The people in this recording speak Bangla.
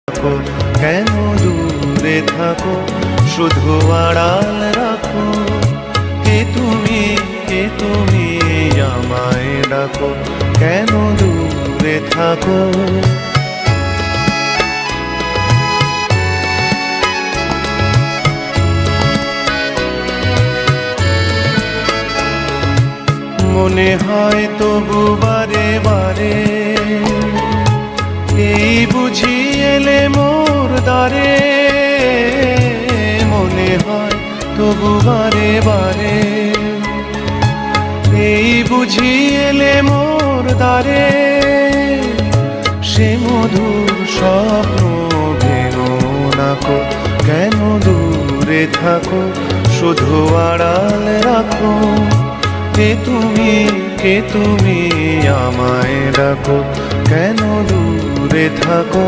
থাকো, কেন দূরে থাকো, শুধু আড়াল রাখো। কে তুমি, কে তুমি আমায় ডাকো, কেন দূরে থাকো। মনে হয় তবু বারে বারে, এই বুঝি এলে মোর দ্বারে। মনে হয় তবু বারে বারে, এই বুঝি এলে মোর দ্বারে। সে মধুর স্বপ্ন ভেঙো নাকো, কেন দূরে থাকো, শুধু আড়াল রাখো। কে তুমি, কে তুমি আমায় ডাকো, কেন দূরে থাকো।